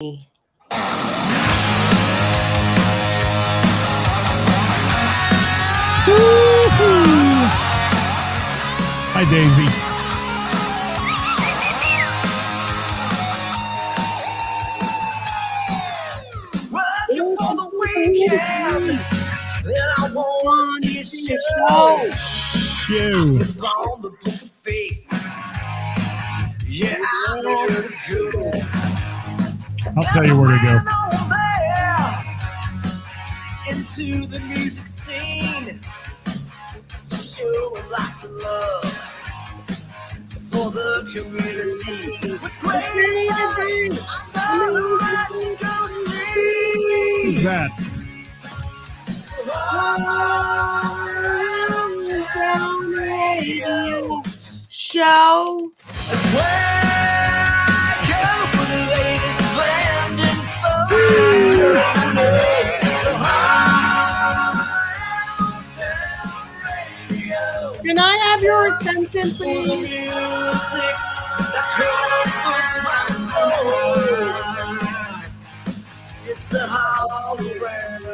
Hi, Daisy. Working for the weekend, and I want to see a show. Show. On the poker face. Yeah, I know where to go. I'll tell you where to go. Into the music scene, showing lots of love for the community. With great advice, I know I should go see. Who's that? Down radio show. That's where I go for the latest brand info. Can I have your attention, please? Music that comforts my soul. It's the all around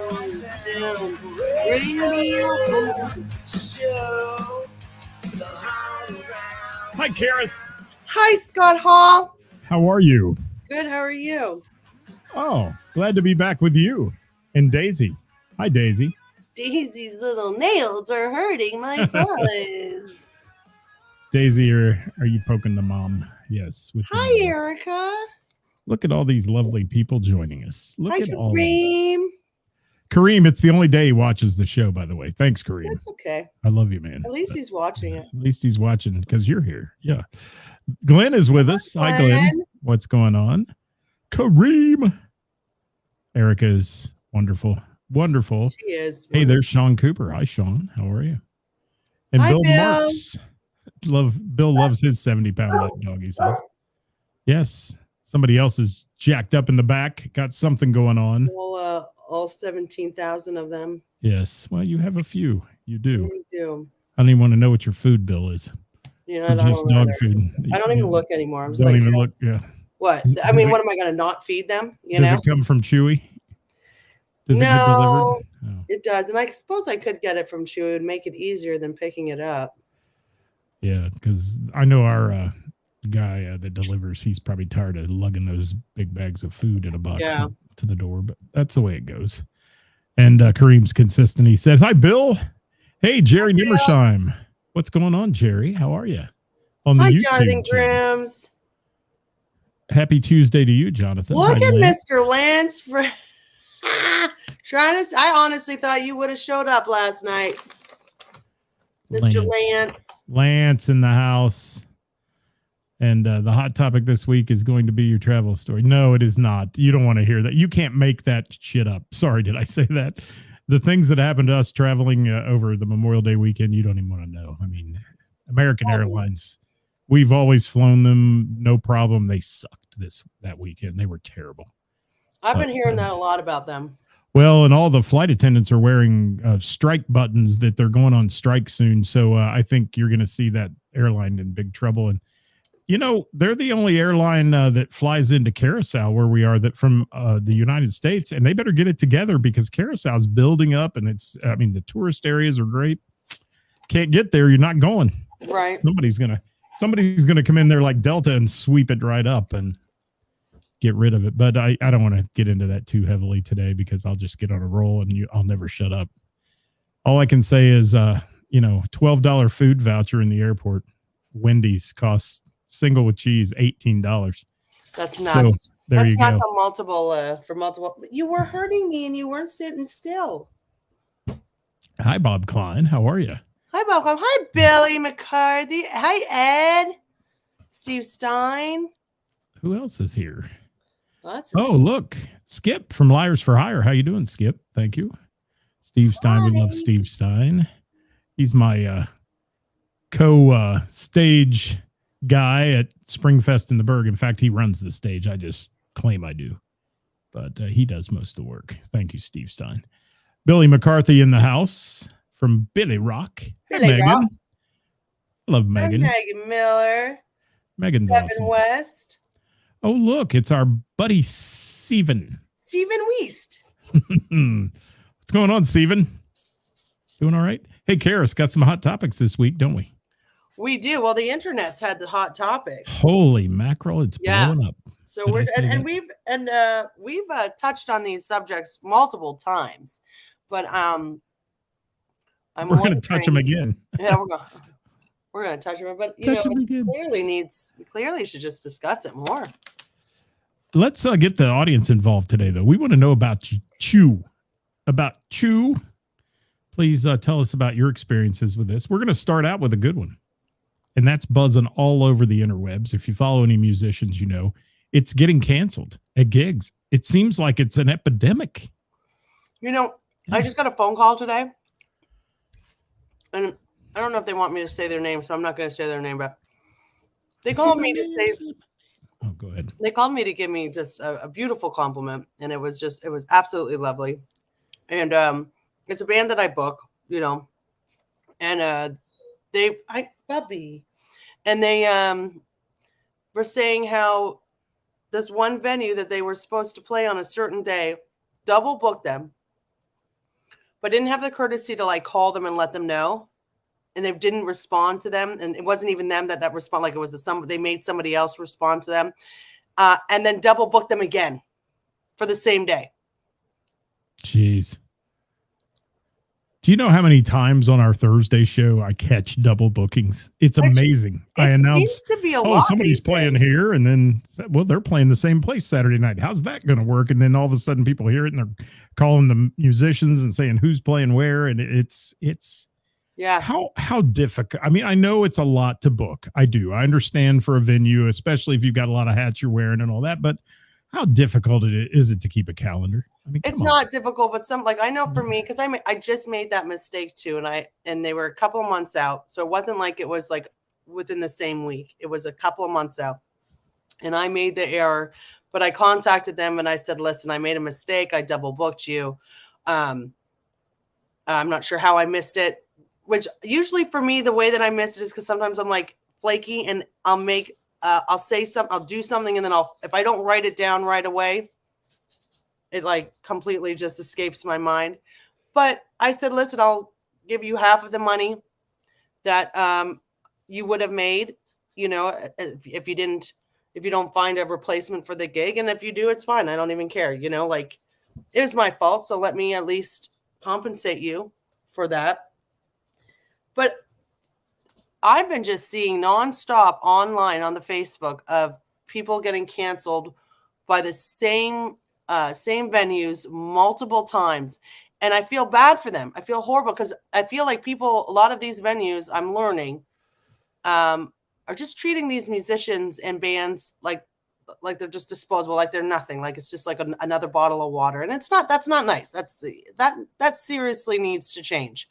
Radio show. The all around. Hi, Ceris. Hi, Scott Hall. How are you? Good, how are you? Oh, glad to be back with you and Daisy. Hi, Daisy. Daisy's little nails are hurting my fuzz. Daisy, are you poking the mom? Yes. With the Hi, nails. Erica. Look at all these lovely people joining us. Look Hi, at all of them. Kareem. Kareem, it's the only day he watches the show, by the way. Thanks, Kareem. That's okay. I love you, man. At least he's watching it. At least he's watching because you're here. Yeah. Glenn is with us. Hi, Glenn. What's going on? Kareem. Erica is wonderful. Wonderful. She is. Hey, there's Sean Cooper. Hi, Sean. How are you? And Hi, Bill Bill. Marks. Bill loves his 70-pound lap dog, he says. Yes. Somebody else is jacked up in the back. Got something going on. All 17,000 of them. Yes. Well, you have a few. You do. We do. I don't even want to know what your food bill is. Yeah, For I don't just know dog either. food. I don't even look anymore. I'm just Don't like, even look. Yeah. what? Does I mean, it- what am I going to not feed them? You Does know? it come from Chewy? Does it get No. delivered? Oh. It does. And I suppose I could get it from Chewy. It would make it easier than picking it up. Yeah, because I know our guy that delivers, he's probably tired of lugging those big bags of food in a box Yeah. to the door, but that's the way it goes. And Kareem's consistent. He says, hi, Bill. Hey, Jerry Bill. Nimmersheim. What's going on, Jerry? How are you? On Hi, YouTube Jonathan channel. Grims. Happy Tuesday to you, Jonathan. Look Hi, at Lynn. Mr. Lance. I honestly thought you would have showed up last night. Mr. Lance. Lance in the house. And the hot topic this week is going to be your travel story. No, it is not. You don't want to hear that. You can't make that shit up. Sorry, did I say that? The things that happened to us traveling over the Memorial Day weekend, you don't even want to know. I mean, American Airlines, we've always flown them, no problem. They sucked that weekend. They were terrible. I've been hearing that a lot about them. Well, and all the flight attendants are wearing strike buttons that they're going on strike soon. So I think you're going to see that airline in big trouble. And, you know, they're the only airline that flies into Carousel where we are that from the United States. And they better get it together because Carousel is building up. And the tourist areas are great. Can't get there. You're not going. Right. Somebody's going to come in there like Delta and sweep it right up and get rid of it. But I don't want to get into that too heavily today because I'll just get on a roll and I'll never shut up. All I can say is, $12 food voucher in the airport. Wendy's costs single with cheese $18. That's nuts. So, there That's you not go. for multiple. You were hurting me and you weren't sitting still. Hi, Bob Klein. How are you? Hi, Malcolm. Hi, Billy McCarthy. Hi, Ed. Steve Stein. Who else is here? That's Look, Skip from Liars for Hire. How you doing, Skip? Thank you. Steve Stein. We love Steve Stein. He's my co-stage guy at Springfest in the Berg. In fact, he runs the stage. I just claim I do. But he does most of the work. Thank you, Steve Stein. Billy McCarthy in the house from Billy Rock. Hey, Billy Megan. Rock. Love Megan. Megan Miller. Megan's Kevin awesome. West. Oh, look, it's our buddy Steven. Steven Weist. What's going on, Steven? Doing all right? Hey, Ceris, got some hot topics this week, don't we? We do. Well, the internet's had the hot topics. Holy mackerel, it's blowing up. So we've touched on these subjects multiple times, but we're going to touch them again. Yeah, we're going to touch them, but we clearly should just discuss it more. Let's get the audience involved today, though. We want to know about Chew. Please tell us about your experiences with this. We're going to start out with a good one, and that's buzzing all over the interwebs. If you follow any musicians, you know it's getting canceled at gigs. It seems like it's an epidemic. I just got a phone call today, and I don't know if they want me to say their name, so I'm not going to say their name, but they called me to say... Oh, go ahead. They called me to give me just a beautiful compliment, and it was absolutely lovely. And it's a band that I book, and they were saying how this one venue that they were supposed to play on a certain day double booked them, but didn't have the courtesy to call them and let them know. And they didn't respond to them. And it wasn't even them that respond. Like it was they made somebody else respond to them. And then double booked them again for the same day. Jeez. Do you know how many times on our Thursday show I catch double bookings? It's amazing. I announce, somebody's playing here, and then, they're playing the same place Saturday night. How's that going to work? And then all of a sudden people hear it, and they're calling the musicians and saying who's playing where, and it's yeah. How difficult? I mean, I know it's a lot to book. I do. I understand for a venue, especially if you've got a lot of hats you're wearing and all that, but how difficult is it to keep a calendar? I mean, it's not difficult, but I know for me, because I just made that mistake too, and they were a couple of months out, so it wasn't like it was within the same week. It was a couple of months out, and I made the error. But I contacted them and I said, "Listen, I made a mistake. I double booked you. I'm not sure how I missed it." Which usually for me, the way that I miss it is because sometimes I'm flaky, and I'll say something, I'll do something, and then if I don't write it down right away, it completely just escapes my mind. But I said, listen, I'll give you half of the money that you would have made, if you don't find a replacement for the gig. And if you do, it's fine. I don't even care. It was my fault. So let me at least compensate you for that. But I've been just seeing nonstop online on the Facebook of people getting canceled by the same venues multiple times. And I feel bad for them. I feel horrible because I feel like a lot of these venues I'm learning are just treating these musicians and bands like they're just disposable, like they're nothing, like it's just another bottle of water. And that's not nice. That seriously needs to change.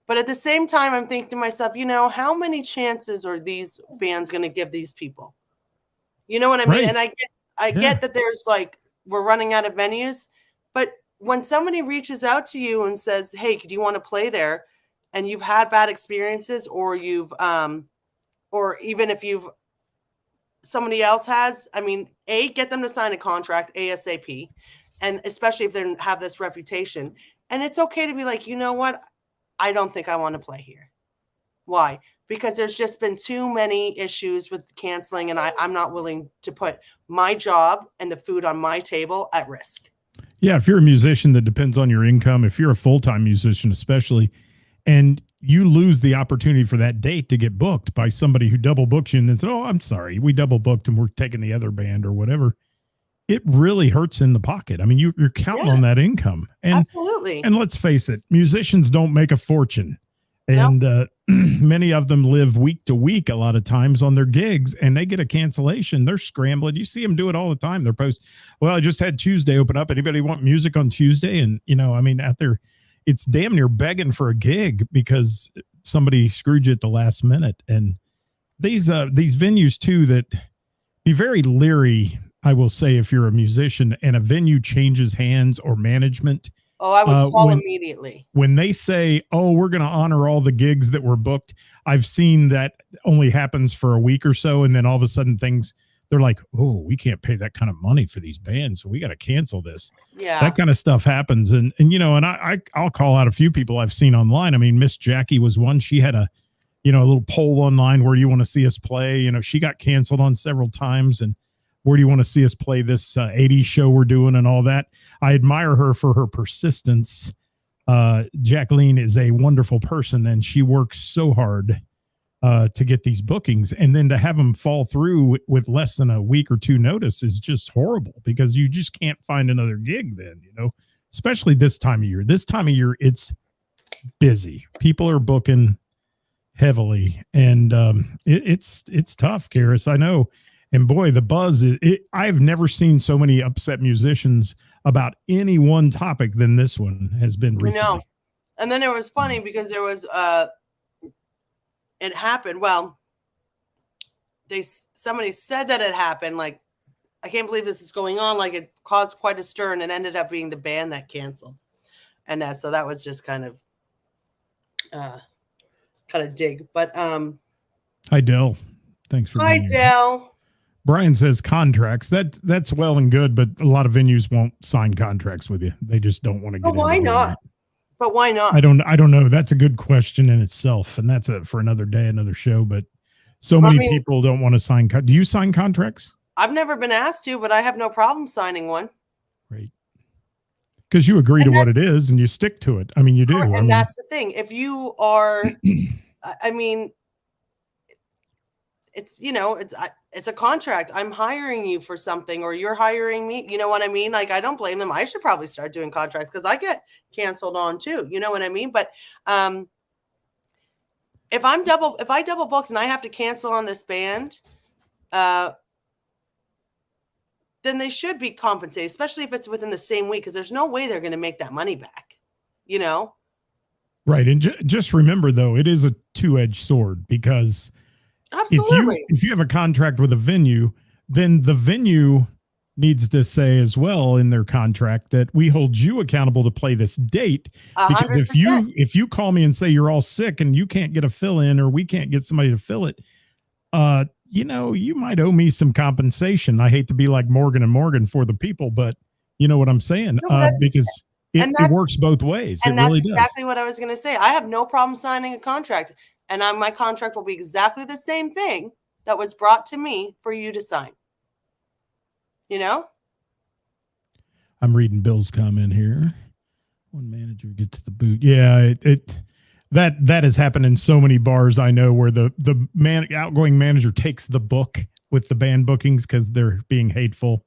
But at the same time, I'm thinking to myself, how many chances are these bands going to give these people? You know what I mean? Right. And I get that there's we're running out of venues, but when somebody reaches out to you and says, "Hey, do you want to play there?" and you've had bad experiences, or or even if somebody else has, get them to sign a contract ASAP, and especially if they have this reputation. And it's okay to be like, you know what? I don't think I want to play here. Why? Because there's just been too many issues with canceling, and I'm not willing to put my job and the food on my table at risk. Yeah, if you're a musician that depends on your income, if you're a full-time musician especially, and you lose the opportunity for that date to get booked by somebody who double books you and then said, "Oh, I'm sorry, we double booked and we're taking the other band," or whatever, it really hurts in the pocket. I mean, you're counting on that income. And, absolutely. And let's face it, musicians don't make a fortune. And many of them live week to week a lot of times on their gigs, and they get a cancellation. They're scrambling. You see them do it all the time. They're I just had Tuesday open up. Anybody want music on Tuesday? And, out there, it's damn near begging for a gig because somebody screwed you at the last minute. And these venues too, that be very leery, I will say, if you're a musician and a venue changes hands or management. Oh, I would call immediately. When they say, "Oh, we're going to honor all the gigs that were booked," I've seen that only happens for a week or so, and then all of a sudden things they're like, oh, we can't pay that kind of money for these bands, so we got to cancel this. Yeah. That kind of stuff happens. And I'll call out a few people I've seen online. I mean, Miss Jackie was one. She had a little poll online, where do you want to see us play? She got canceled on several times, and where do you want to see us play this 80s show we're doing and all that. I admire her for her persistence. Jacqueline is a wonderful person, and she works so hard to get these bookings, and then to have them fall through with less than a week or two notice is just horrible, because you just can't find another gig then, especially this time of year. This time of year, it's busy. People are booking heavily, and it's tough, Karis. I know. And boy, the buzz, I've never seen so many upset musicians about any one topic than this one has been recently. I know. And then it was funny because there was it happened. Well, somebody said that it happened. Like, I can't believe this is going on. Like, it caused quite a stir, and it ended up being the band that canceled. And so that was just kind of dig. But hi, Dell. Thanks for hi, Dell. Brian says contracts. That's well and good, but a lot of venues won't sign contracts with you. They just don't want to get. But why not? But why not? I don't know. That's a good question in itself, and that's for another day, another show. But so many people don't want to sign. Do you sign contracts? I've never been asked to, but I have no problem signing one. Right. Because you agree to what it is and you stick to it. I mean, you do. And that's the thing. If you are, I mean, it's a contract. I'm hiring you for something, or you're hiring me. You know what I mean? Like, I don't blame them. I should probably start doing contracts, because I get canceled on too. You know what I mean? But if I double booked and I have to cancel on this band, then they should be compensated, especially if it's within the same week, because there's no way they're going to make that money back. Right. And just remember, though, it is a two-edged sword, because absolutely, if you have a contract with a venue, then the venue needs to say as well in their contract that we hold you accountable to play this date. Because 100%. if you call me and say you're all sick and you can't get a fill in, or we can't get somebody to fill it, you might owe me some compensation. I hate to be like Morgan and Morgan for the people, but you know what I'm saying? Because it works both ways. And it really that's exactly what I was going to say. I have no problem signing a contract, and my contract will be exactly the same thing that was brought to me for you to sign. I'm reading Bill's comment here. One manager gets the boot. Yeah, that has happened in so many bars I know, where the outgoing manager takes the book with the band bookings because they're being hateful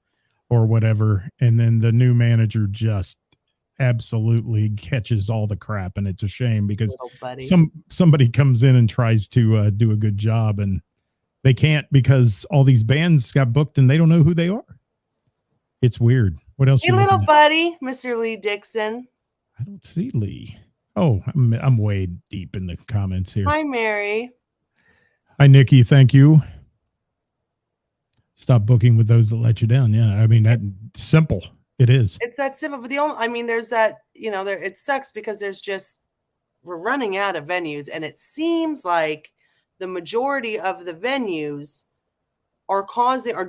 or whatever, and then the new manager just absolutely catches all the crap, and it's a shame, because somebody comes in and tries to do a good job, and they can't, because all these bands got booked and they don't know who they are. It's weird. What else? Hey, little buddy, Mr. Lee Dixon. I don't see Lee. Oh, I'm way deep in the comments here. Hi, Mary. Hi, Nikki. Thank you. Stop booking with those that let you down. Yeah, I mean, that's simple. It is. It's that simple. But there's that, it sucks, because we're running out of venues, and it seems like the majority of the venues are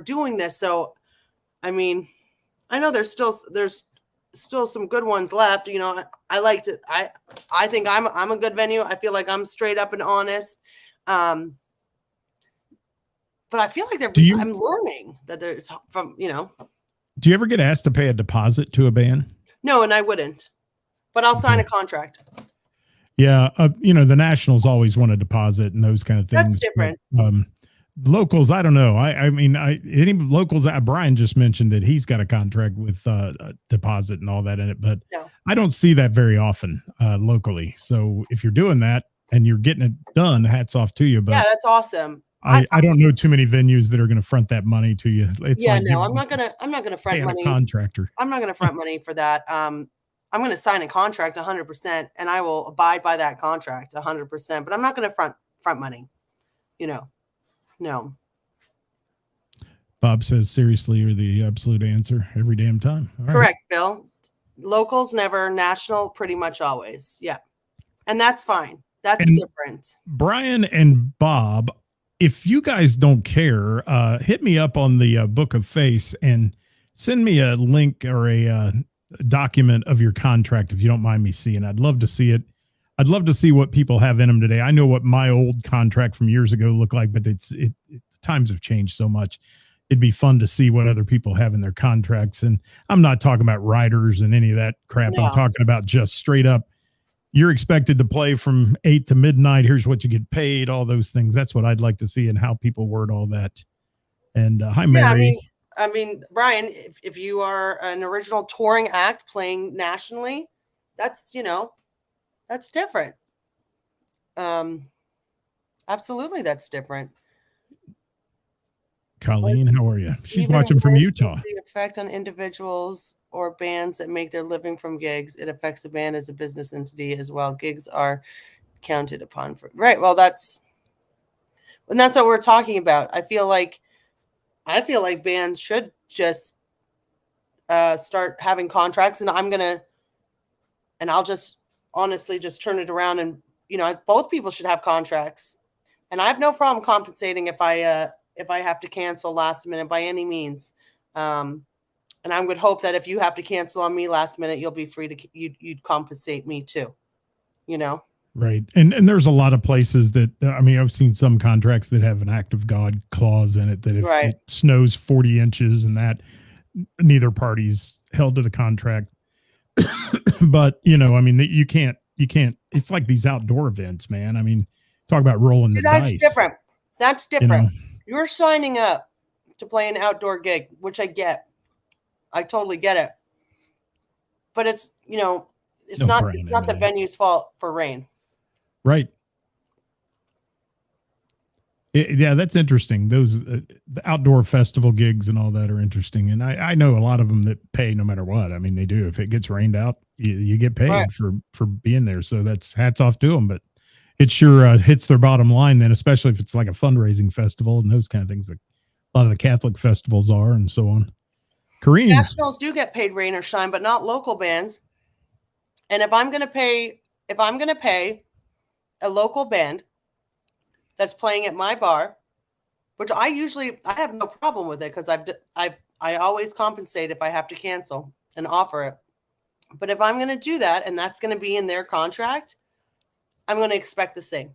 doing this. So, I mean, I know there's still some good ones left. I think I'm a good venue. I feel like I'm straight up and honest. But I feel like I'm learning that there's from. Do you ever get asked to pay a deposit to a band? No, and I wouldn't, but I'll sign a contract. Yeah. The Nationals always want a deposit and those kind of things. That's different. But, locals, I don't know. Any locals, Brian just mentioned that he's got a contract with a deposit and all that in it, but no. I don't see that very often locally. So if you're doing that and you're getting it done, hats off to you. But yeah, that's awesome. I don't know too many venues that are going to front that money to you. I'm not gonna front money. Contractor. I'm not going to front money for that. I'm going to sign a contract 100%, and I will abide by that contract 100%. But I'm not going to front money. No. Bob says, seriously, you're the absolute answer every damn time. All Correct, right. Bill. Locals never, national pretty much always. Yeah. And that's fine. That's different. Brian and Bob if you guys don't care, hit me up on the Book of Face and send me a link or a document of your contract if you don't mind me seeing. I'd love to see it. I'd love to see what people have in them today. I know what my old contract from years ago looked like, but times have changed so much. It'd be fun to see what other people have in their contracts. And I'm not talking about writers and any of that crap. No. I'm talking about just straight up, you're expected to play from 8 to midnight. Here's what you get paid, all those things. That's what I'd like to see and how people word all that. And hi, Mary. Yeah, I mean, Brian, if you are an original touring act playing nationally, that's, that's different. Absolutely, that's different. Colleen, how are you? She's watching from Utah. The effect on individuals or bands that make their living from gigs, it affects the band as a business entity as well. Gigs are counted upon for right. Well, that's what we're talking about. I feel like bands should just start having contracts, and I'll just honestly just turn it around, and both people should have contracts, and I have no problem compensating if I have to cancel last minute by any means. And I would hope that if you have to cancel on me last minute, you'll be free to you'd compensate me too. Right. And there's a lot of places that, I've seen some contracts that have an act of God clause in it that if it snows 40 inches and that neither party's held to the contract. But, you can't, it's like these outdoor events, man. Talk about rolling the dice. That's different. You're signing up to play an outdoor gig, which I get. I totally get it. But it's, it's not the venue's fault for rain. Right. Yeah, that's interesting. Those the outdoor festival gigs and all that are interesting. And I know a lot of them that pay no matter what. They do. If it gets rained out, you get paid for being there. So that's hats off to them. But it sure hits their bottom line then, especially if it's like a fundraising festival and those kind of things that a lot of the Catholic festivals are and so on. Kareem. Nationals do get paid rain or shine, but not local bands. And if I'm going to pay a local band that's playing at my bar, which I have no problem with it because I always compensate if I have to cancel and offer it. But if I'm going to do that and that's going to be in their contract, I'm going to expect the same.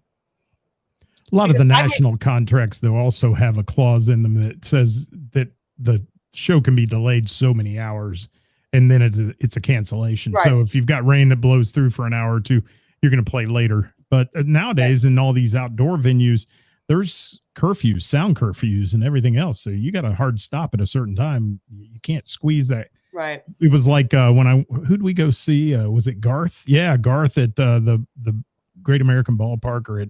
A lot of the national contracts, though, also have a clause in them that says that the show can be delayed so many hours, and then it's a cancellation. Right. So if you've got rain that blows through for an hour or two, you're going to play later. But nowadays, in all these outdoor venues, there's curfews, sound curfews, and everything else. So you got a hard stop at a certain time. You can't squeeze that. Right. It was like who'd we go see? Was it Garth? Yeah, Garth at the Great American Ballpark or at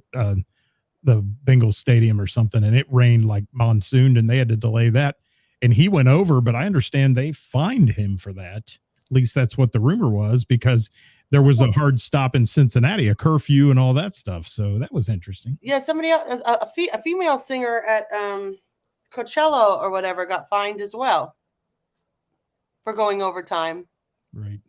the Bengals Stadium or something, and it rained like monsoon, and they had to delay that. And he went over, but I understand they fined him for that. At least that's what the rumor was, because there was a hard stop in Cincinnati, a curfew and all that stuff. So that was interesting. Yeah, somebody else, a female singer at Coachella or whatever got fined as well for going overtime. Right.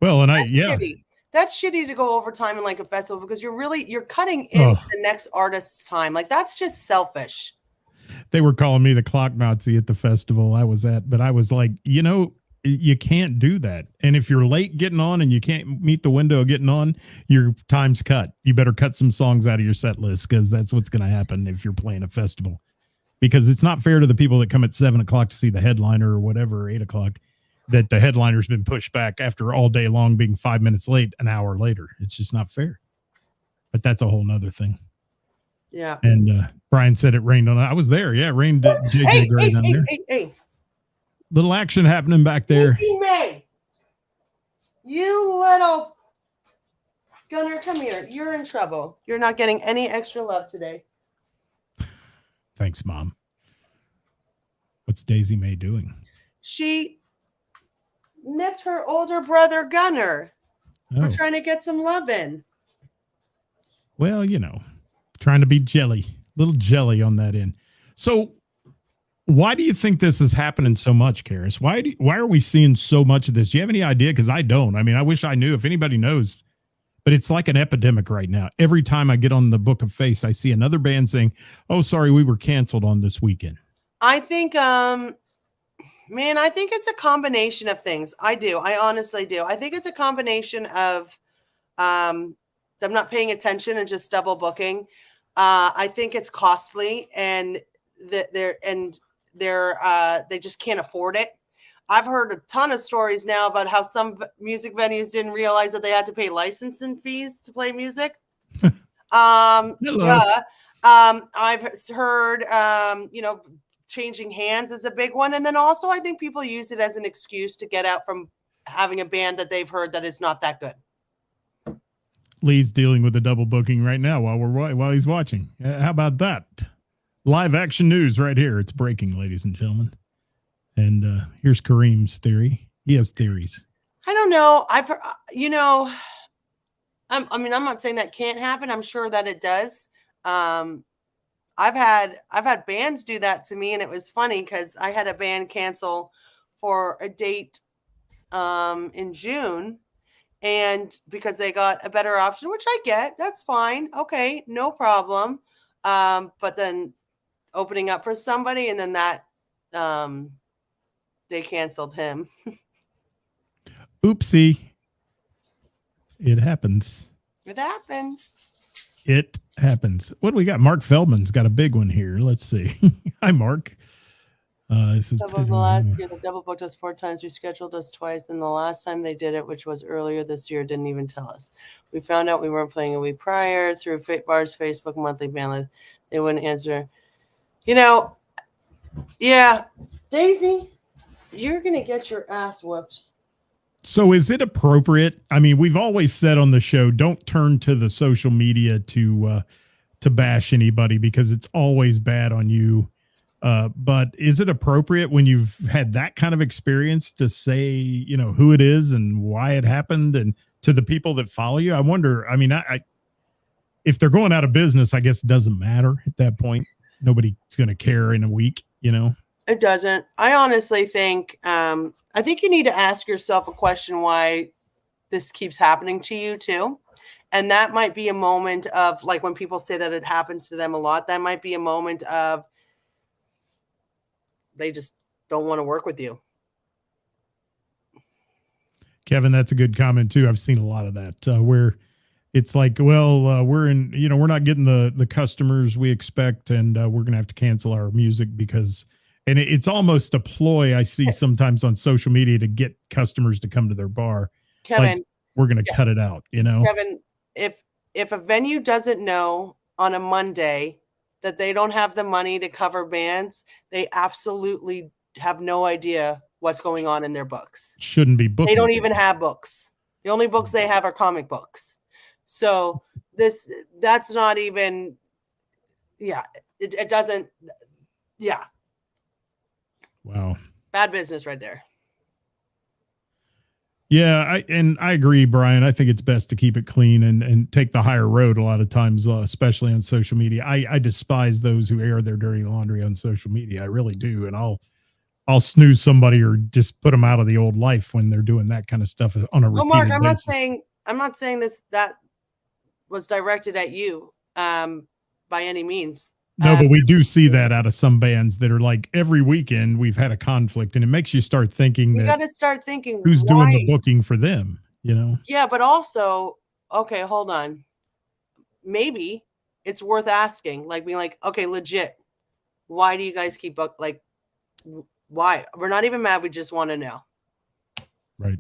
Well, and shitty. That's shitty to go overtime in like a festival because you're cutting into the next artist's time. Like that's just selfish. They were calling me the clock Nazi at the festival I was at, but I was like, you can't do that. And if you're late getting on and you can't meet the window of getting on, your time's cut. You better cut some songs out of your set list because that's what's going to happen if you're playing a festival. Because it's not fair to the people that come at 7 o'clock to see the headliner or whatever, or 8 o'clock, that the headliner's been pushed back after all day long being 5 minutes late, an hour later. It's just not fair. But that's a whole nother thing. Yeah. And Brian said it rained on. I was there. Yeah, it rained. JJ Gray down there. Hey. Little action happening back there. May. You little Gunner, come here. You're in trouble. You're not getting any extra love today. Thanks, Mom. What's Daisy May doing? She nipped her older brother Gunner for trying to get some love in. Well, trying to be little jelly on that end. So why do you think this is happening so much, Karis? Why are we seeing so much of this? Do you have any idea? Because I don't. I wish I knew. If anybody knows, But it's like an epidemic right now. Every time I get on the Book of Face, I see another band saying, "Oh, sorry, we were canceled on this weekend." I think, man, I think it's a combination of things. I do. I honestly do. I think it's a combination of them not paying attention and just double booking. I think it's costly, and that they just can't afford it. I've heard a ton of stories now about how some music venues didn't realize that they had to pay licensing fees to play music. Hello. I've heard, changing hands is a big one. And then also I think people use it as an excuse to get out from having a band that they've heard that is not that good. Lee's dealing with the double booking right now while he's watching. How about that? Live action news right here. It's breaking, ladies and gentlemen. And here's Kareem's theory. He has theories. I don't know. I'm not saying that can't happen. I'm sure that it does. I've had bands do that to me, and it was funny because I had a band cancel for a date in June, and because they got a better option, which I get, that's fine. Okay, no problem. But then opening up for somebody, and then that they canceled him. Oopsie. It happens. It happens. It happens. What do we got? Mark Feldman's got a big one here. Let's see. Hi, Mark. This is last year, the double booked us 4 times, rescheduled us twice. Then the last time they did it, which was earlier this year, didn't even tell us. We found out we weren't playing a week prior through Bars Facebook monthly ban. They wouldn't answer. Yeah, Daisy, you're gonna get your ass whooped. So is it appropriate? I mean, we've always said on the show, don't turn to the social media to bash anybody because it's always bad on you. But is it appropriate when you've had that kind of experience to say, who it is and why it happened, and to the people that follow you? I wonder, I mean, I if they're going out of business, I guess it doesn't matter at that point. Nobody's going to care in a week, It doesn't. I honestly think, I think you need to ask yourself a question why this keeps happening to you too. And that might be a moment of, like, when people say that it happens to them a lot, that might be a moment of they just don't want to work with you. Kevin, that's a good comment too. I've seen a lot of that where it's like, well, we're not getting the customers we expect, and we're going to have to cancel our music because, and it's almost a ploy I see sometimes on social media to get customers to come to their bar. Kevin, like, we're going to cut it out, Kevin, if a venue doesn't know on a Monday that they don't have the money to cover bands, they absolutely have no idea what's going on in their books. Shouldn't be booking. They don't even have books. The only books they have are comic books. So that's not even, it doesn't, Wow. Bad business right there. Yeah, I agree, Brian. I think it's best to keep it clean and take the higher road a lot of times, especially on social media. I despise those who air their dirty laundry on social media. I really do. And I'll snooze somebody or just put them out of the old life when they're doing that kind of stuff on a repeated Mark, basis. I'm not saying that was directed at you by any means. No, but we do see that out of some bands that are like, every weekend we've had a conflict, and it makes you start thinking you got to start thinking who's doing the booking for them, Yeah, but also, okay, hold on. Maybe it's worth asking, like being like, okay, legit, why do you guys keep why? We're not even mad. We just want to know. Right.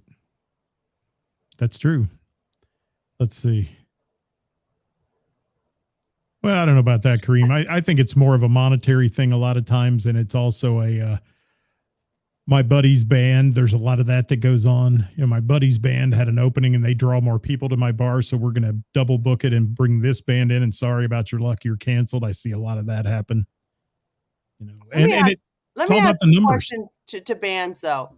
That's true. Let's see. Well, I don't know about that, Kareem. I think it's more of a monetary thing a lot of times, and it's also my buddy's band. There's a lot of that goes on. My buddy's band had an opening, and they draw more people to my bar, so we're going to double book it and bring this band in. And sorry about your luck, you're canceled. I see a lot of that happen. Let me ask a question to bands though.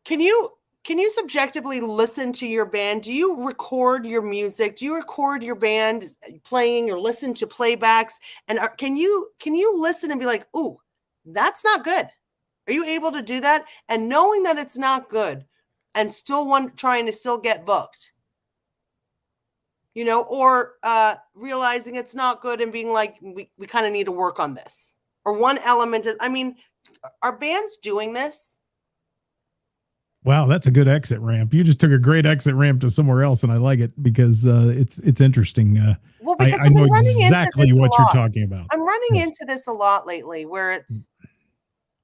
Can you subjectively listen to your band? Do you record your music? Do you record your band playing or listen to playbacks? And can you listen and be like, ooh, that's not good? Are you able to do that? And knowing that it's not good, and still trying to still get booked. You know, or realizing it's not good and being like, we kind of need to work on this. Or one element is, I mean, are bands doing this? Wow, that's a good exit ramp. You just took a great exit ramp to somewhere else, and I like it because it's interesting. Well, because I I've know been running exactly into this what a you're lot. talking about. I'm running into this a lot lately, where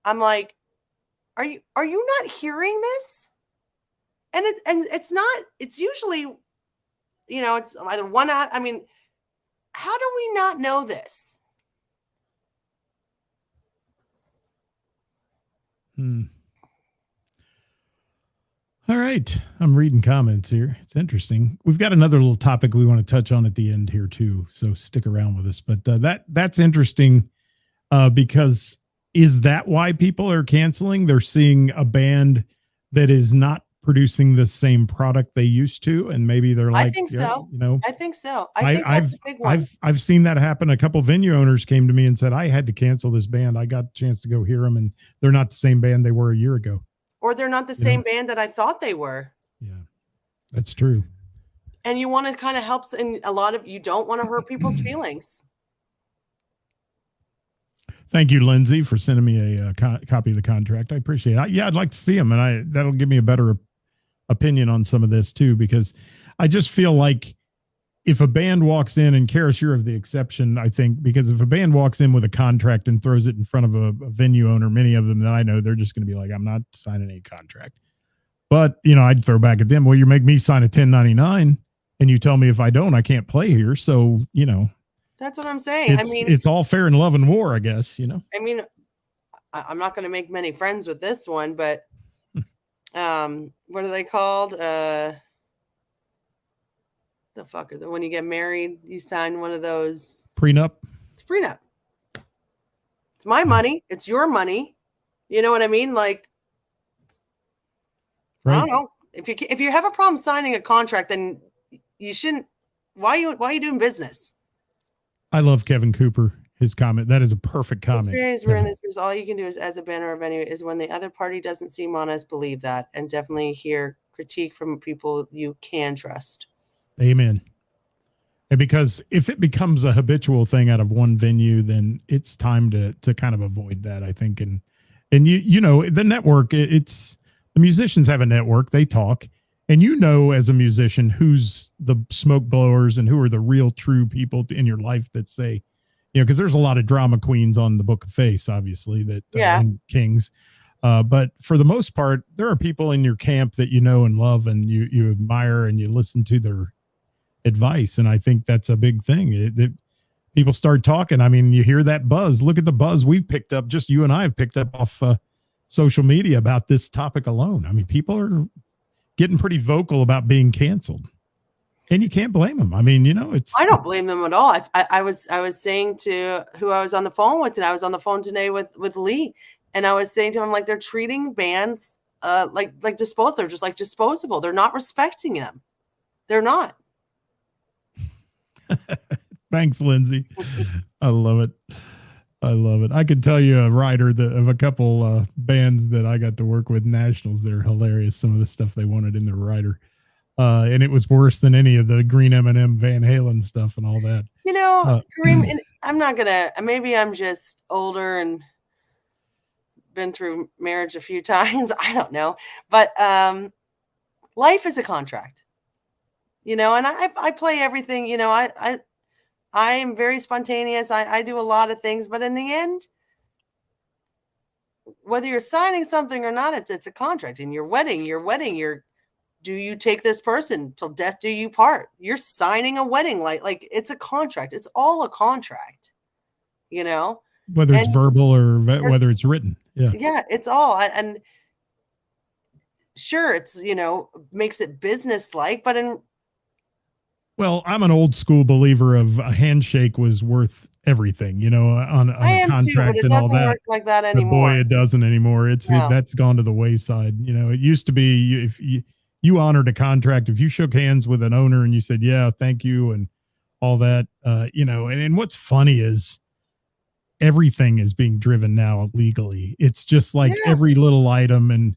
I'm like, are you not hearing this? And it's not. It's usually, you know, it's either one. I mean, how do we not know this? All right. I'm reading comments here. It's interesting. We've got another little topic we want to touch on at the end here too. So stick around with us. But that's interesting because is that why people are canceling? They're seeing a band that is not producing the same product they used to, and maybe they're like, I think so. You know, I think so. I think that's a big one. I've seen that happen. A couple venue owners came to me and said, I had to cancel this band. I got a chance to go hear them, and they're not the same band they were a year ago. Or they're not the same band that I thought they were. Yeah, that's true. And you want to kind of help, and you don't want to hurt people's feelings. Thank you, Lindsay, for sending me a copy of the contract. I appreciate it. Yeah, I'd like to see them, and that'll give me a better opinion on some of this too, because I just feel like if a band walks in, and Ceris, you're of the exception, I think, because if a band walks in with a contract and throws it in front of a venue owner, many of them that I know, they're just going to be like, I'm not signing a contract. But, you know, I'd throw back at them, well, you make me sign a 1099 and you tell me if I don't, I can't play here. So, you know. That's what I'm saying. It's all fair in love and war, I guess, you know. I mean, I'm not going to make many friends with this one, but what are they called? The fuck are when you get married, you sign one of those prenup. It's prenup. It's my money. It's your money. You know what I mean? Like, right. I don't know. If you have a problem signing a contract, then you shouldn't. Why are you doing business? I love Kevin Cooper. His comment. That is a perfect comment. All you can do is, as a band or a venue, is when the other party doesn't seem honest, believe that, and definitely hear critique from people you can trust. Amen. And because if it becomes a habitual thing out of one venue, then it's time to kind of avoid that, I think. And you know, the network, the musicians have a network, they talk, and you know, as a musician, who's the smoke blowers and who are the real true people in your life that say, you know, because there's a lot of drama queens on the Book of Face, obviously, that and kings. But for the most part, there are people in your camp that you know and love, and you admire, and you listen to their advice. And I think that's a big thing. People start talking. I mean, you hear that buzz. Look at the buzz we've picked up. Just you and I have picked up off social media about this topic alone. I mean, people are getting pretty vocal about being canceled, and you can't blame them. I mean, you know, I don't blame them at all. I was saying to who I was on the phone with, and I was on the phone today with Lee, and I was saying to him, like, they're treating bands like disposable. They're just like disposable. They're not respecting them. They're not. Thanks, Lindsay. I love it. I love it. I could tell you a writer of a couple bands that I got to work with, nationals. They're hilarious. Some of the stuff they wanted in their writer. And it was worse than any of the Green M&M Van Halen stuff and all that. You know, Kareem, I'm not going to, maybe I'm just older and been through marriage a few times. I don't know. But life is a contract. You know, and I play everything, you know, I am very spontaneous. I do a lot of things, but in the end, whether you're signing something or not, it's a contract. In your wedding, do you take this person till death do you part? You're signing a wedding, like it's a contract. It's all a contract, you know, whether it's verbal or whether it's written. Yeah, it's all. And sure, it's, you know, makes it business-like, but well, I'm an old school believer of a handshake was worth everything, you know, on a contract too, but it and all that. Work like that anymore. But boy, it doesn't anymore. That's gone to the wayside. You know, it used to be if you honored a contract, if you shook hands with an owner and you said, yeah, thank you, and all that, you know, and what's funny is everything is being driven now legally. It's just like every little item, and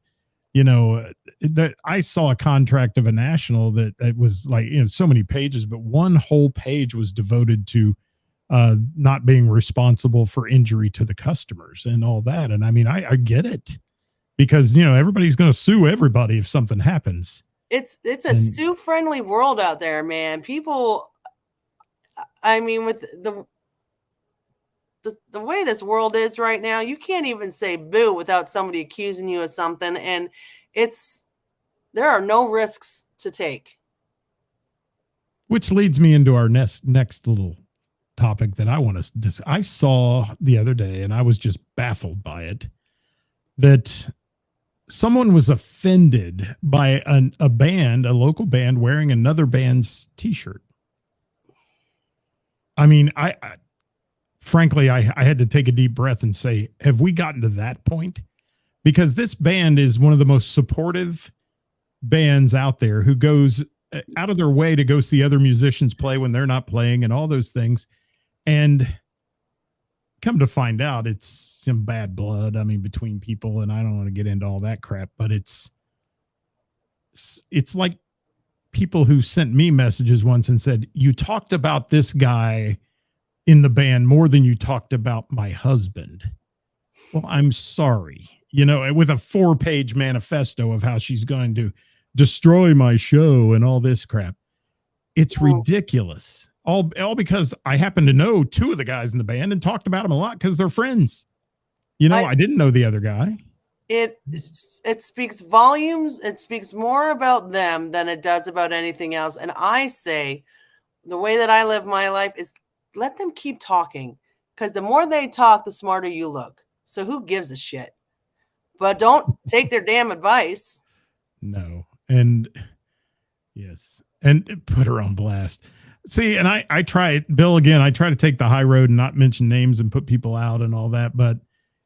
you know, that I saw a contract of a national that it was like, so many pages, but one whole page was devoted to not being responsible for injury to the customers and all that. And I mean, I get it, because everybody's going to sue everybody if something happens. It's a sue friendly world out there, man. People, I mean, with the way this world is right now, you can't even say boo without somebody accusing you of something, and there are no risks to take. Which leads me into our next little topic that I want to discuss. I saw the other day, and I was just baffled by it, that someone was offended by a band, a local band, wearing another band's t-shirt. I mean, I frankly, I had to take a deep breath and say, have we gotten to that point? Because this band is one of the most supportive bands out there, who goes out of their way to go see other musicians play when they're not playing and all those things. And come to find out, it's some bad blood, I mean, between people, and I don't want to get into all that crap, but it's like people who sent me messages once and said, you talked about this guy in the band more than you talked about my husband. Well, I'm sorry, with a 4-page manifesto of how she's going to destroy my show and all this crap. It's ridiculous. All because I happen to know 2 of the guys in the band and talked about them a lot because they're friends. I didn't know the other guy. It speaks volumes. It speaks more about them than it does about anything else. And I say, the way that I live my life is let them keep talking, because the more they talk, the smarter you look. So who gives a shit? But don't take their damn advice. No. And yes. And put her on blast. See, and I try, Bill, again, I try to take the high road and not mention names and put people out and all that. But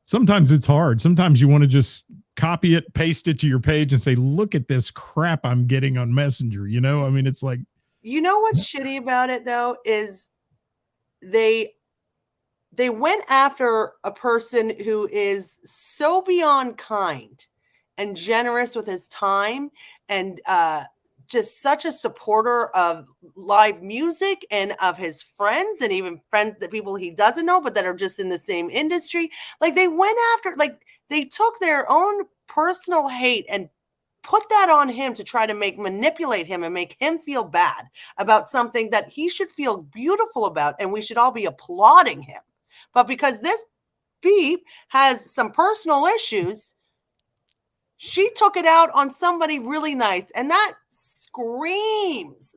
sometimes it's hard. Sometimes you want to just copy it, paste it to your page and say, look at this crap I'm getting on Messenger. I mean, it's like. What's shitty about it, though, is they went after a person who is so beyond kind and generous with his time, and just such a supporter of live music and of his friends, and even the people he doesn't know, but that are just in the same industry. Like, they went after, like, they took their own personal hate and put that on him to try to manipulate him and make him feel bad about something that he should feel beautiful about, and we should all be applauding him. But because this beep has some personal issues, she took it out on somebody really nice, and that screams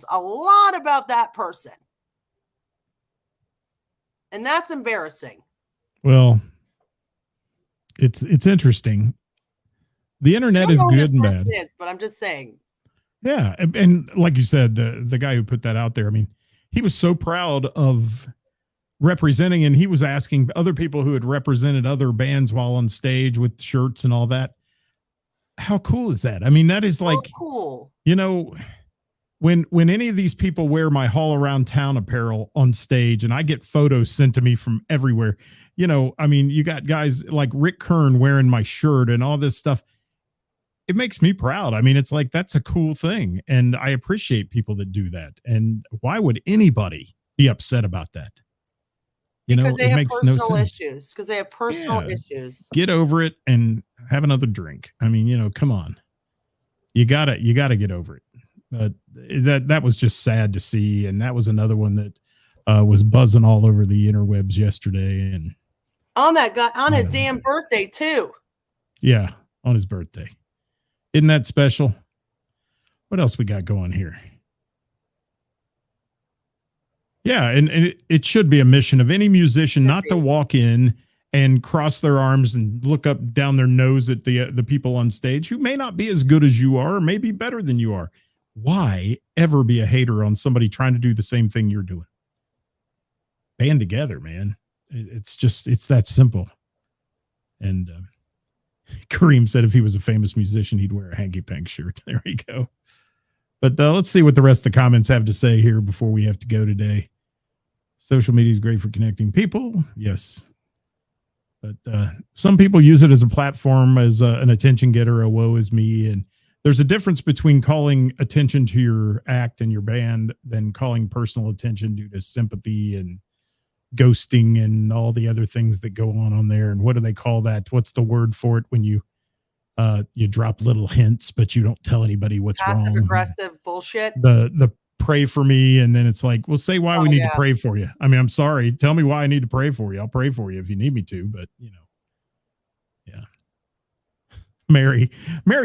a lot about that person, and that's embarrassing. Well, it's interesting. The internet is good and bad. But I'm just saying. Yeah, and like you said, the guy who put that out there, I mean, he was so proud of representing, and he was asking other people who had represented other bands while on stage with shirts and all that. How cool is that? I mean, that is like, cool. When any of these people wear my Haul Around Town apparel on stage, and I get photos sent to me from everywhere, I mean, you got guys like Rick Kern wearing my shirt and all this stuff. It makes me proud. I mean, it's like, that's a cool thing. And I appreciate people that do that. And why would anybody be upset about that? Because they have personal issues. Because they have personal issues. Get over it and have another drink. I mean, come on. You gotta get over it. But that was just sad to see. And that was another one that was buzzing all over the interwebs yesterday. And on that guy, on his damn birthday too. Yeah, on his birthday. Isn't that special? What else we got going here? Yeah, and it should be a mission of any musician not to walk in and cross their arms and look up down their nose at the people on stage who may not be as good as you are, or may be better than you are. Why ever be a hater on somebody trying to do the same thing you're doing? Band together, man. It's that simple. And Kareem said if he was a famous musician, he'd wear a hanky-pank shirt. There we go. But let's see what the rest of the comments have to say here before we have to go today. Social media is great for connecting people. Yes. But some people use it as a platform, as an attention getter, a woe is me. And there's a difference between calling attention to your act and your band than calling personal attention due to sympathy and ghosting and all the other things that go on there. And what do they call that? What's the word for it when you drop little hints, but you don't tell anybody what's Passive wrong? aggressive bullshit. The pray for me, and then it's like, well, say why we need to yeah. pray for you. I mean, I'm sorry. Tell me why I need to pray for you. I'll pray for you if you need me to, but yeah. Mary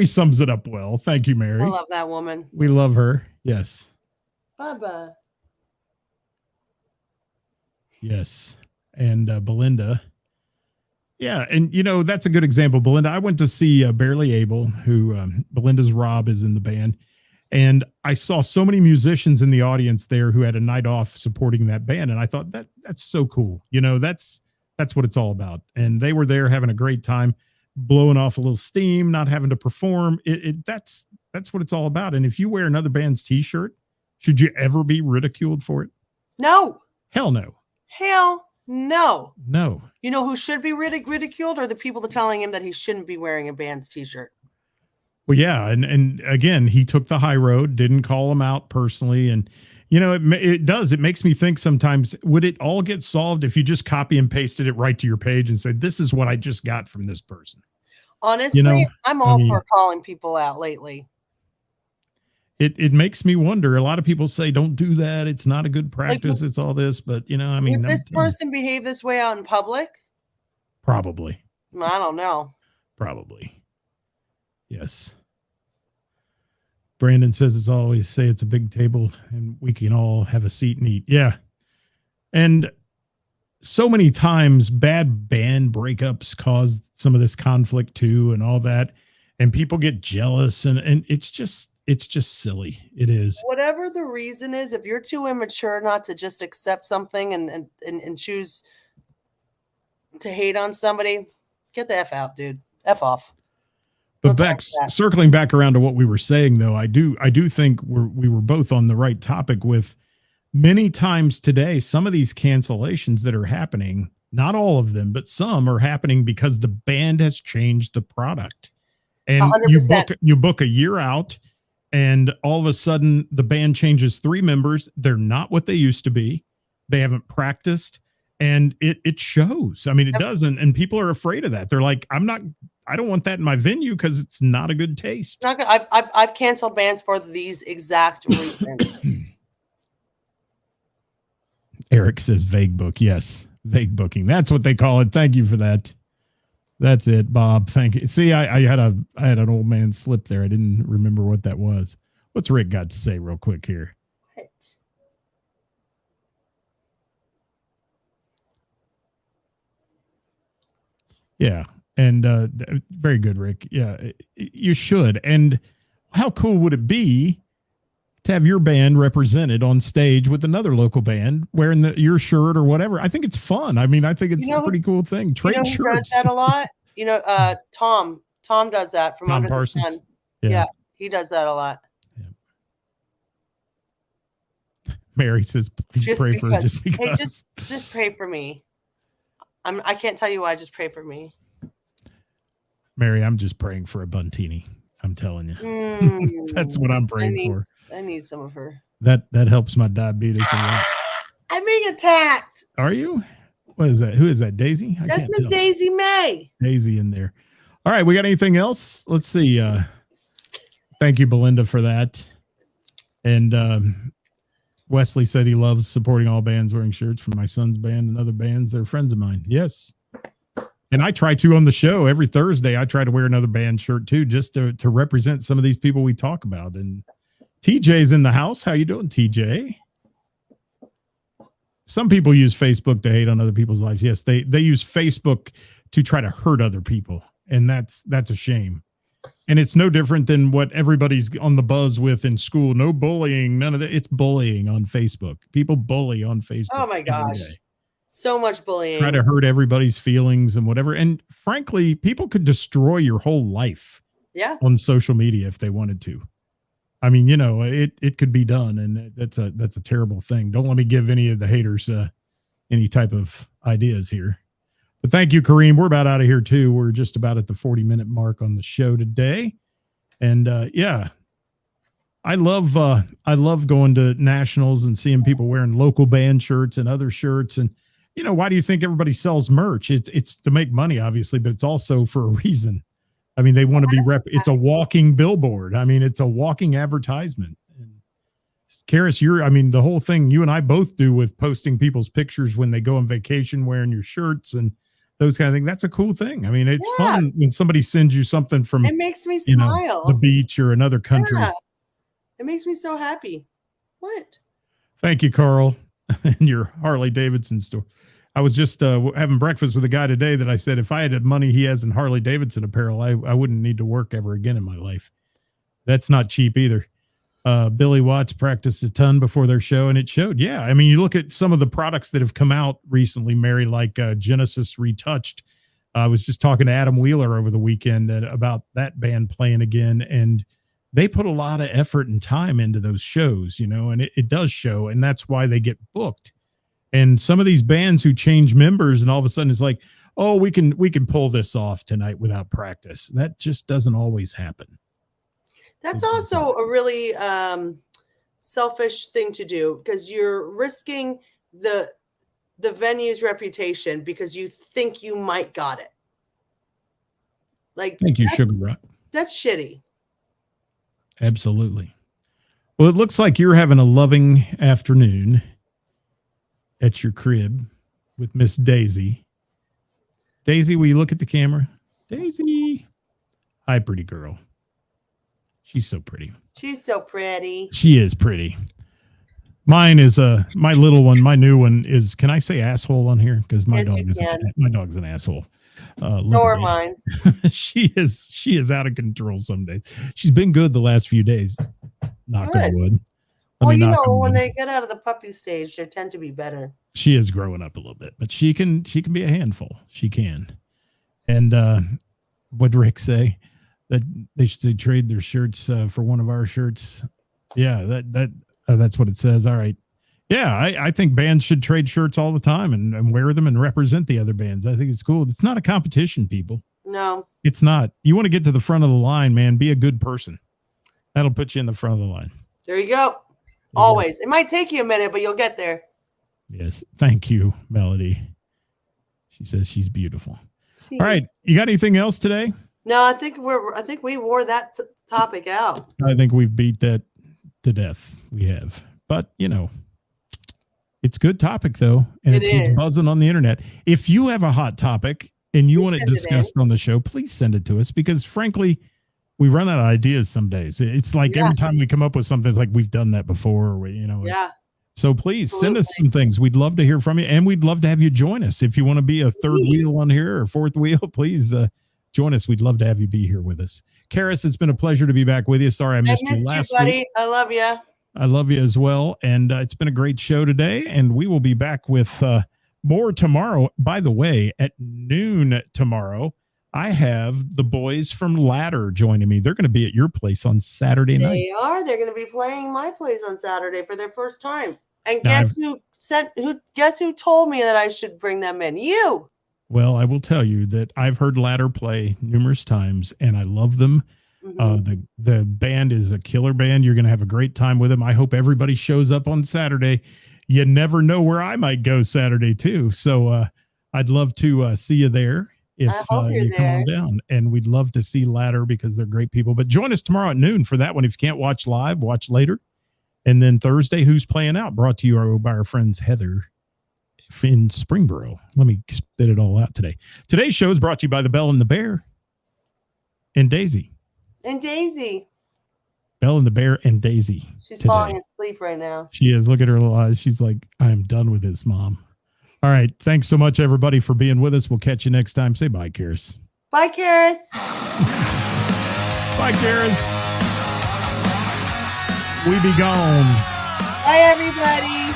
sums it up well. Thank you, Mary. I love that woman. We love her. Yes. Bye-bye. Yes. And Belinda. Yeah. And, that's a good example. Belinda, I went to see Barely Able, who Belinda's Rob is in the band. And I saw so many musicians in the audience there who had a night off supporting that band. And I thought that's so cool. That's what it's all about. And they were there having a great time, blowing off a little steam, not having to perform. That's what it's all about. And if you wear another band's t-shirt, should you ever be ridiculed for it? No. Hell no. Hell no. No. You know who should be ridiculed are the people that are telling him that he shouldn't be wearing a band's t-shirt. Well, yeah. And again, he took the high road, didn't call him out personally. And, it makes me think sometimes, would it all get solved if you just copy and pasted it right to your page and said, this is what I just got from this person? Honestly, I'm all for calling people out lately. It makes me wonder. A lot of people say, don't do that. It's not a good practice. It's all this, but would this person behave this way out in public? Probably. I don't know. Probably. Yes. Brandon says, as always, say it's a big table and we can all have a seat and eat. Yeah. And so many times bad band breakups cause some of this conflict too and all that. And people get jealous and it's just silly. It is. Whatever the reason is, if you're too immature not to just accept something and choose to hate on somebody, get the F out, dude. F off. But circling back around to what we were saying, though, I do think we were both on the right topic with many times today. Some of these cancellations that are happening, not all of them, but some are happening because the band has changed the product. And 100%. you book a year out, and all of a sudden the band changes 3 members. They're not what they used to be. They haven't practiced, and it shows. I mean, it doesn't, and people are afraid of that. They're like, I don't want that in my venue because it's not a good taste. Not good. I've canceled bands for these exact reasons. Eric says vague book. Yes, vague booking. That's what they call it. Thank you for that. That's it, Bob. Thank you. See, I had an old man slip there. I didn't remember what that was. What's Rick got to say real quick here? What? Yeah. And very good, Rick. Yeah, you should. And how cool would it be to have your band represented on stage with another local band wearing your shirt or whatever? I think it's fun. I mean, I think it's a pretty cool thing. Trade shirts. Who does that a lot? Tom does that from Tom Under Parsons. the Sun. Yeah, he does that a lot. Yeah. Mary says, please pray for her just because. Hey, just pray for me. I can't tell you why. Just pray for me. Mary, I'm just praying for a Buntini. I'm telling you. That's what I'm praying for. I need some of her. That helps my diabetes a lot. I'm being attacked. Are you? What is that? Who is that? Daisy? That's Miss Daisy May. Daisy in there. All right, we got anything else? Let's see. Thank you, Belinda, for that. And Wesley said he loves supporting all bands wearing shirts from my son's band and other bands. They're friends of mine. Yes. And I try to on the show every Thursday. I try to wear another band shirt too, just to represent some of these people we talk about. And TJ's in the house. How you doing, TJ? Some people use Facebook to hate on other people's lives. Yes, they use Facebook to try to hurt other people, and that's a shame. And it's no different than what everybody's on the buzz with in school. No bullying, none of that. It's bullying on Facebook. People bully on Facebook. Oh my gosh. So much bullying. Try to hurt everybody's feelings and whatever. And frankly, people could destroy your whole life on social media if they wanted to. I mean, it could be done, and that's a terrible thing. Don't let me give any of the haters any type of ideas here. But thank you, Kareem. We're about out of here too. We're just about at the 40-minute mark on the show today. And yeah, I love going to nationals and seeing people wearing local band shirts and other shirts. And you know, why do you think everybody sells merch? It's to make money, obviously, but it's also for a reason. I mean, they want to be it's a walking billboard. I mean, it's a walking advertisement. And Ceris, the whole thing you and I both do with posting people's pictures when they go on vacation wearing your shirts and those kind of things. That's a cool thing. I mean, it's fun when somebody sends you something from, it makes me smile. The beach or another country. Yeah. It makes me so happy. What? Thank you, Carl, and your Harley Davidson store. I was just having breakfast with a guy today that I said, if I had money he has in Harley Davidson apparel, I wouldn't need to work ever again in my life. That's not cheap either. Billy Watts practiced a ton before their show, and it showed. Yeah, I mean, you look at some of the products that have come out recently, Mary, like Genesis Retouched. I was just talking to Adam Wheeler over the weekend about that band playing again, and they put a lot of effort and time into those shows, and it does show, and that's why they get booked. And some of these bands who change members and all of a sudden it's like, oh, we can pull this off tonight without practice. That just doesn't always happen. That's also a really selfish thing to do, because you're risking the venue's reputation because you think you might got it. Like, thank you, Sugar Rock. That's shitty. Absolutely. Well, it looks like you're having a loving afternoon at your crib with Miss Daisy. Daisy, will you look at the camera? Daisy. Hi, pretty girl. She's so pretty. She's so pretty. She is pretty. Mine is my little one, my new one is, can I say asshole on here? Because my dog's an asshole. So are mine. She is out of control some days. She's been good the last few days. Knock on wood. Well, when they get out of the puppy stage, they tend to be better. She is growing up a little bit, but she can be a handful. She can. And what'd Rick say? That they should trade their shirts for one of our shirts. Yeah, that's what it says. All right. Yeah, I think bands should trade shirts all the time and wear them and represent the other bands. I think it's cool. It's not a competition, people. No. It's not. You want to get to the front of the line, man. Be a good person. That'll put you in the front of the line. There you go. Always. It might take you a minute, but you'll get there. Yes. Thank you, Melody. She says she's beautiful. All right. You got anything else today? No, I think we wore that topic out. I think we've beat that to death. We have. But, it's a good topic, though. And it keeps buzzing on the internet. If you have a hot topic and you want it discussed on the show, please send it to us, because, frankly, we run out of ideas some days. It's like every time we come up with something, it's like we've done that before. Yeah. So please send us some things. We'd love to hear from you, and we'd love to have you join us. If you want to be a third wheel on here or fourth wheel, please join us. We'd love to have you be here with us. Ceris, it's been a pleasure to be back with you. Sorry I missed you last buddy. week. I love you. I love you as well. And it's been a great show today, and we will be back with more tomorrow. By the way, at noon tomorrow, I have the boys from Ladder joining me. They're going to be at your place on Saturday night. They are. They're going to be playing my place on Saturday for their first time. And guess who told me that I should bring them in? You. Well, I will tell you that I've heard Ladder play numerous times, and I love them. Mm-hmm. The band is a killer band. You're going to have a great time with them. I hope everybody shows up on Saturday. You never know where I might go Saturday too. So I'd love to see you there. If you come on down, and we'd love to see Ladder because they're great people. But join us tomorrow at noon for that one. If you can't watch live, watch later. And then Thursday, Who's Playing Out, brought to you by our friends Heather in Springboro. Let me spit it all out today. Today's show is brought to you by the Bell and the Bear and Daisy. And Daisy. Bell and the Bear and Daisy. She's falling asleep right now. She is. Look at her little eyes. She's like, I am done with this, Mom. All right. Thanks so much, everybody, for being with us. We'll catch you next time. Say bye, Ceris. Bye, Ceris. Bye, Ceris. We be gone. Bye, everybody.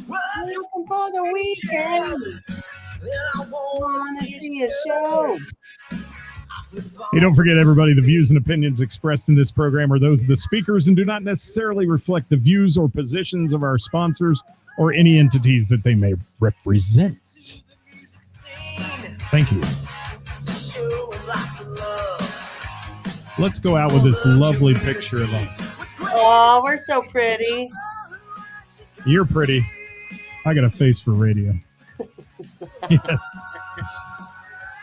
Welcome for the weekend. I want to see a show. Hey, don't forget, everybody, the views and opinions expressed in this program are those of the speakers and do not necessarily reflect the views or positions of our sponsors or any entities that they may represent. Thank you. Let's go out with this lovely picture of us. Oh, we're so pretty. You're pretty. I got a face for radio. Yes.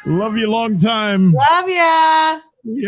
Love you long time. Love ya. Yeah.